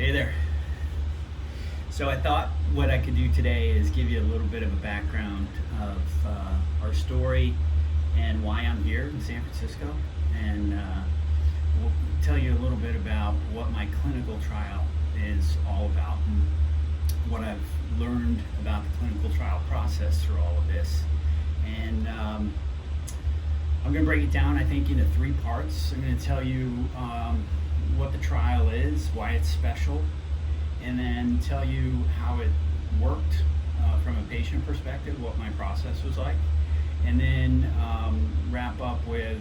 Hey there. So I thought what I could do today is give you a little bit of a background of our story and why I'm here in San Francisco, and we'll tell you a little bit about what my clinical trial is all about and what I've learned about the clinical trial process through all of this. And I'm going to break it down, I think, into three parts. I'm going to tell you what the trial is, why it's special, and then tell you how it worked from a patient perspective, what my process was like, and then wrap up with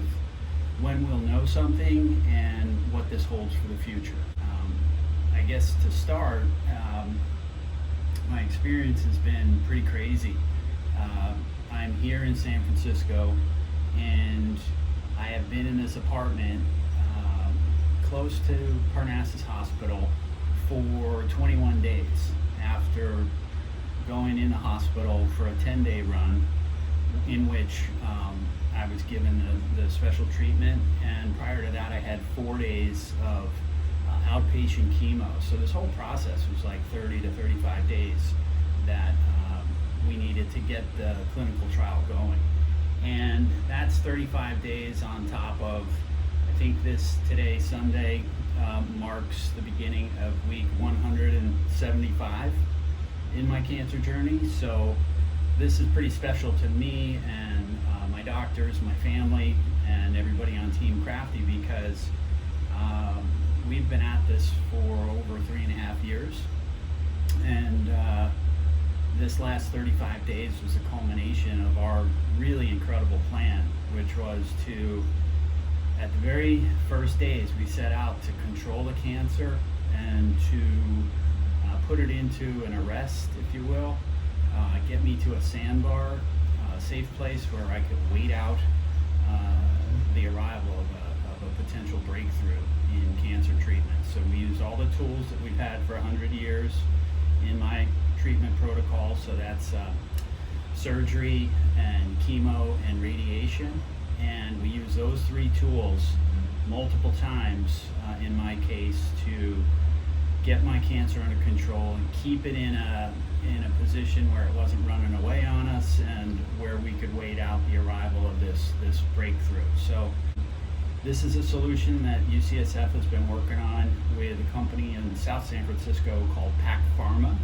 when we'll know something and what this holds for the future. I guess to start, my experience has been pretty crazy. I'm here in San Francisco, and I have been in this apartment close to Parnassus Hospital for 21 days after going in the hospital for a 10-day run in which I was given the special treatment, and prior to that I had 4 days of outpatient chemo. So this whole process was like 30 to 35 days that we needed to get the clinical trial going. And that's 35 days on top of, I think today, Sunday, marks the beginning of week 175 in my cancer journey. So this is pretty special to me and my doctors, my family, and everybody on Team Crafty, because we've been at this for over 3.5 years. And this last 35 days was a culmination of our really incredible plan, which was to, at the very first days, we set out to control the cancer and to put it into an arrest, if you will, get me to a sandbar, a safe place where I could wait out the arrival of a potential breakthrough in cancer treatment. So we used all the tools that we've had for 100 years in my treatment protocol. So that's surgery and chemo and radiation. And we use those three tools multiple times in my case to get my cancer under control and keep it in a position where it wasn't running away on us and where we could wait out the arrival of this breakthrough. So this is a solution that UCSF has been working on with a company in South San Francisco called PACT Pharma,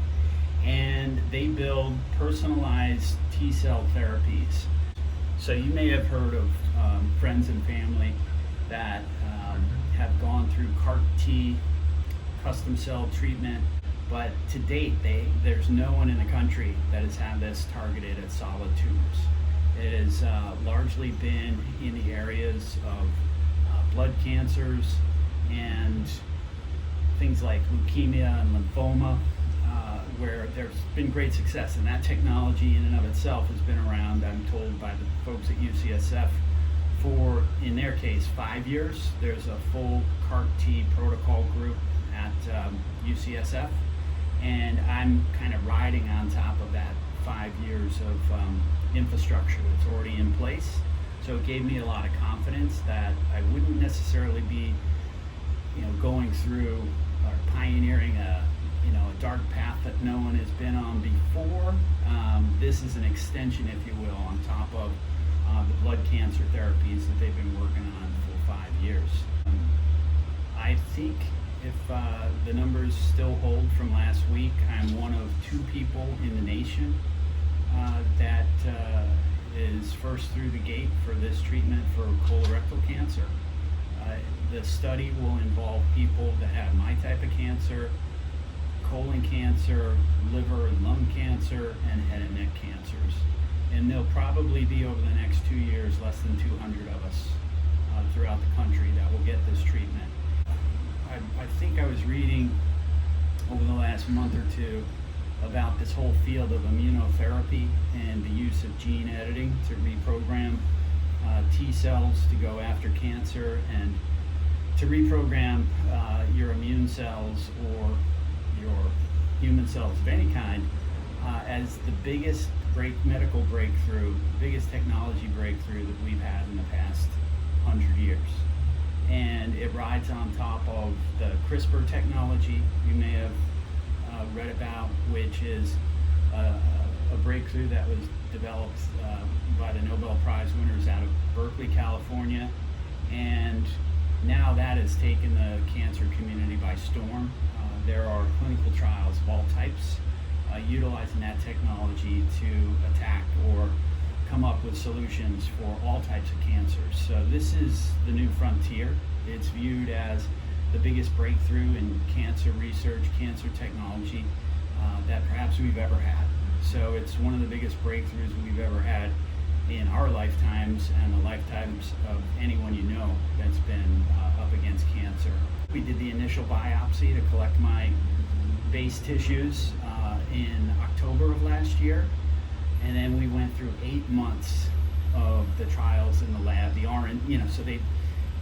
and they build personalized T-cell therapies. So you may have heard of friends and family that have gone through CAR-T, custom cell treatment, but to date there's no one in the country that has had this targeted at solid tumors. It has largely been in the areas of blood cancers and things like leukemia and lymphoma, where there's been great success, and that technology in and of itself has been around, I'm told by the folks at UCSF, for, in their case, 5 years. There's a full CAR-T protocol group at UCSF, and I'm kind of riding on top of that 5 years of infrastructure that's already in place. So it gave me a lot of confidence that I wouldn't necessarily be, going through or pioneering a dark path that no one has been on before. This is an extension, if you will, on top of the blood cancer therapies that they've been working on for 5 years. I think if the numbers still hold from last week, I'm one of 2 people in the nation that is first through the gate for this treatment for colorectal cancer. The study will involve people that have my type of cancer, colon cancer, liver and lung cancer, and head and neck cancers. And there'll probably be, over the next 2 years, less than 200 of us throughout the country that will get this treatment. I think I was reading over the last month or two about this whole field of immunotherapy and the use of gene editing to reprogram T cells to go after cancer and to reprogram your immune cells or your human cells of any kind as the biggest medical breakthrough, biggest technology breakthrough that we've had in the past 100 years. and it rides on top of the CRISPR technology you may have read about, which is a breakthrough that was developed by the Nobel Prize winners out of Berkeley, California, and now that has taken the cancer community by storm. There are clinical trials of all types utilizing that technology to attack or come up with solutions for all types of cancers. So this is the new frontier. It's viewed as the biggest breakthrough in cancer research, cancer technology that perhaps we've ever had. So it's one of the biggest breakthroughs we've ever had in our lifetimes and the lifetimes of anyone you know that's been up against cancer. We did the initial biopsy to collect my base tissues in October of last year, and then we went through 8 months of the trials in the lab. The so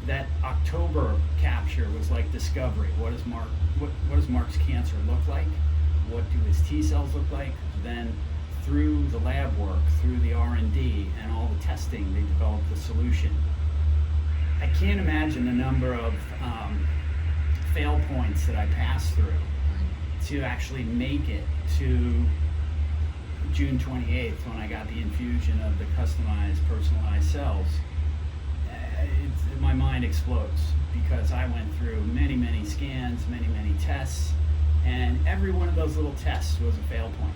that October capture was like discovery. What does Mark's cancer look like? What do his T cells look like? Then through the lab work, through the R&D and all the testing, they developed the solution. I can't imagine the number of fail points that I passed through to actually make it to June 28th when I got the infusion of the customized, personalized cells. My mind explodes because I went through many scans, many tests, and every one of those little tests was a fail point.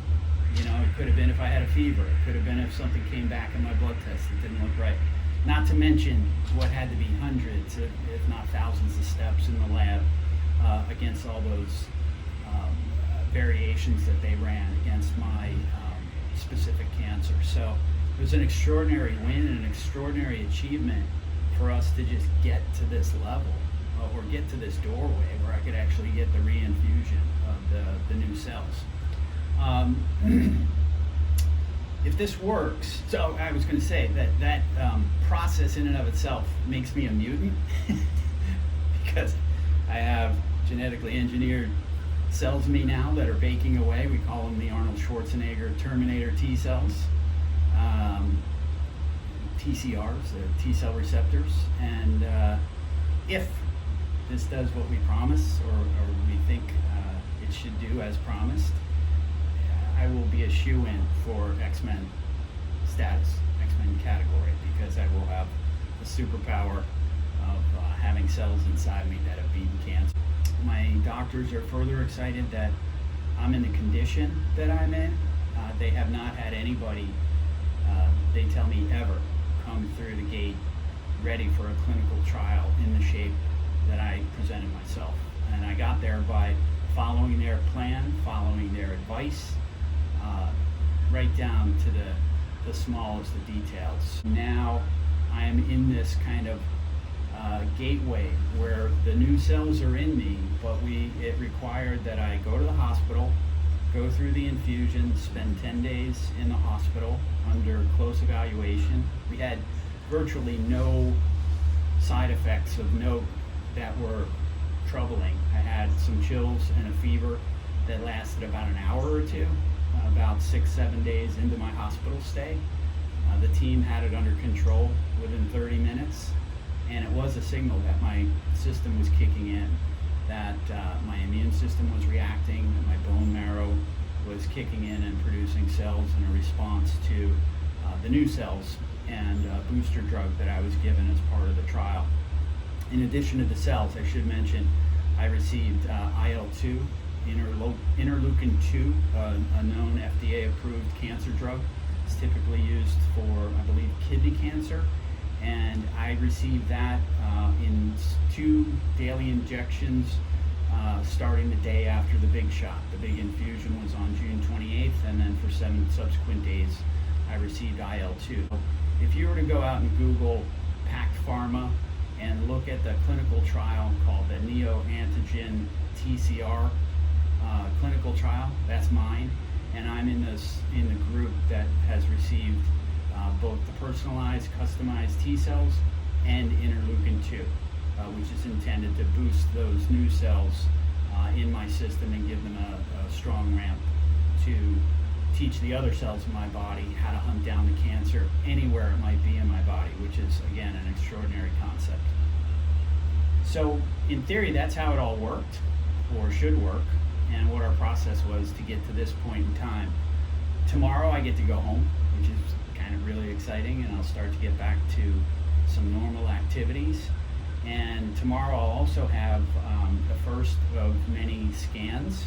You know, it could have been if I had a fever. It could have been if something came back in my blood test that didn't look right. Not to mention what had to be hundreds, if not thousands of steps in the lab against all those variations that they ran against my specific cancer. So it was an extraordinary win and an extraordinary achievement for us to just get to this level or get to this doorway where I could actually get the reinfusion of the new cells. If this works, so I was going to say that process in and of itself makes me a mutant because I have genetically engineered cells in me now that are baking away. We call them the Arnold Schwarzenegger Terminator T cells, TCRs, the T cell receptors, and if this does what we promise or we think it should do as promised, I will be a shoo-in for X-Men status, X-Men category, because I will have the superpower of having cells inside me that have beaten cancer. My doctors are further excited that I'm in the condition that I'm in. They have not had anybody, they tell me, ever come through the gate ready for a clinical trial in the shape that I presented myself. And I got there by following their plan, following their advice, right down to the smallest of details. Now I am in this kind of gateway where the new cells are in me, but it required that I go to the hospital, go through the infusion, spend 10 days in the hospital under close evaluation. We had virtually no side effects of note that were troubling. I had some chills and a fever that lasted about an hour or two, about 6-7 days into my hospital stay. The team had it under control within 30 minutes, and it was a signal that my system was kicking in, that my immune system was reacting, that my bone marrow was kicking in and producing cells in a response to the new cells and booster drug that I was given as part of the trial. In addition to the cells, I should mention I received IL-2, interleukin-2, a known FDA-approved cancer drug. It's typically used for, I believe, kidney cancer. And I received that in 2 daily injections starting the day after the big shot. The big infusion was on June 28th, and then for 7 subsequent days I received IL-2. If you were to go out and Google PACT Pharma and look at the clinical trial called the neoantigen TCR clinical trial, that's mine, and I'm in the group that has received both the personalized, customized T cells and interleukin-2, which is intended to boost those new cells in my system and give them a strong ramp to teach the other cells in my body how to hunt down the cancer anywhere it might be in my body, which is, again, an extraordinary concept. So in theory, that's how it all worked, or should work, and what our process was to get to this point in time. Tomorrow I get to go home, which is kind of really exciting, and I'll start to get back to some normal activities. And tomorrow I'll also have the first of many scans.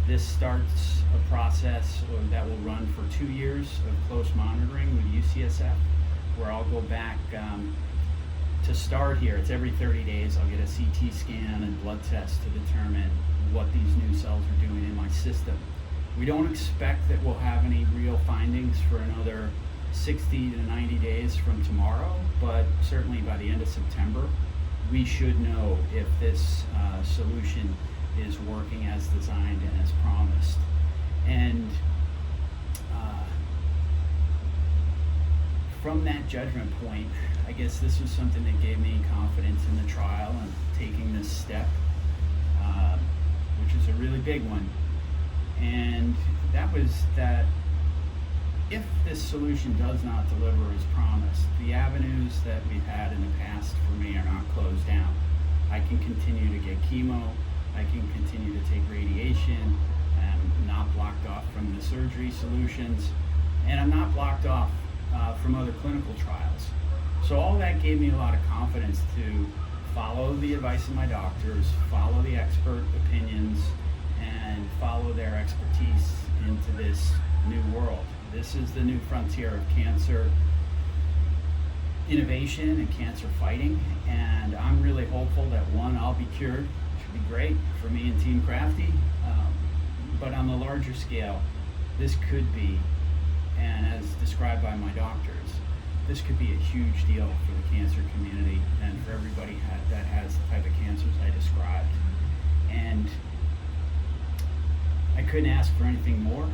This starts a process that will run for 2 years of close monitoring with UCSF, where I'll go back to start here. It's every 30 days. I'll get a CT scan and blood test to determine what these new cells are doing in my system. We don't expect that we'll have any real findings for another 60 to 90 days from tomorrow, but certainly by the end of September, we should know if this solution is working as designed and as promised. And from that judgment point, I guess this was something that gave me confidence in the trial and taking this step, which is a really big one. And that was that if this solution does not deliver as promised, the avenues that we've had in the past for me are not closed down. I can continue to get chemo, I can continue to take radiation, I'm not blocked off from the surgery solutions, and I'm not blocked off from other clinical trials. So all that gave me a lot of confidence to follow the advice of my doctors, follow the expert opinions, and follow their expertise into this new world. This is the new frontier of cancer innovation and cancer fighting, and I'm really hopeful that one, I'll be cured, which would be great for me and Team Crafty, but on the larger scale, this could be, and as described by my doctors, this could be a huge deal for the cancer community and for everybody that has the type of cancers I described. And I couldn't ask for anything more.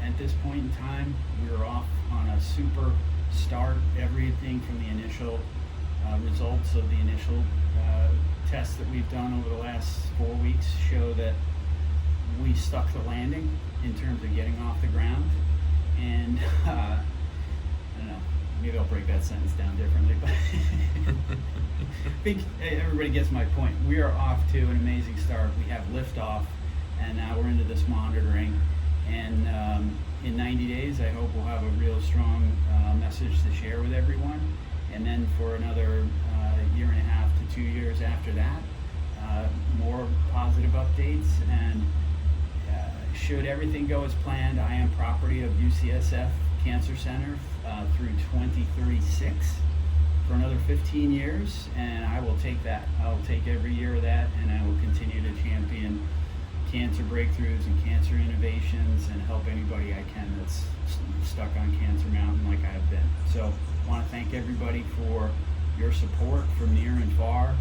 At this point in time, we were off on a super start. Everything from the initial results of the initial tests that we've done over the last 4 weeks show that we stuck the landing in terms of getting off the ground. And I don't know, maybe I'll break that sentence down differently, but I think everybody gets my point. We are off to an amazing start. We have liftoff, and now we're into this monitoring. And in 90 days, I hope we'll have a real strong message to share with everyone. And then for another year and a half to 2 years after that, more positive updates. And should everything go as planned, I am property of UCSF Cancer Center through 2036 for another 15 years. And I will take that. I'll take every year of that, and I will continue to champion cancer breakthroughs and cancer innovations and help anybody I can that's stuck on Cancer Mountain like I have been. So I want to thank everybody for your support from near and far.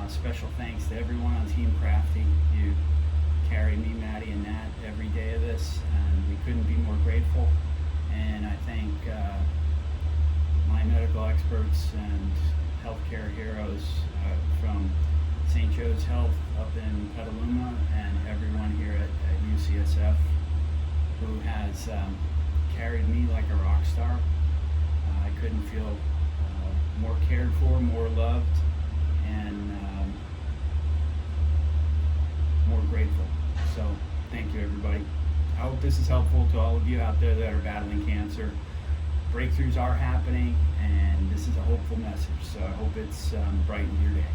Special thanks to everyone on Team Crafty. You carry me, Maddie, and Nat every day of this, and we couldn't be more grateful. And I thank my medical experts and healthcare heroes from St. Joe's Health up in Petaluma and everyone here at UCSF who has carried me like a rock star. I couldn't feel more cared for, more loved, and more grateful. So thank you, everybody. I hope this is helpful to all of you out there that are battling cancer. Breakthroughs are happening, and this is a hopeful message, so I hope it's brightened your day.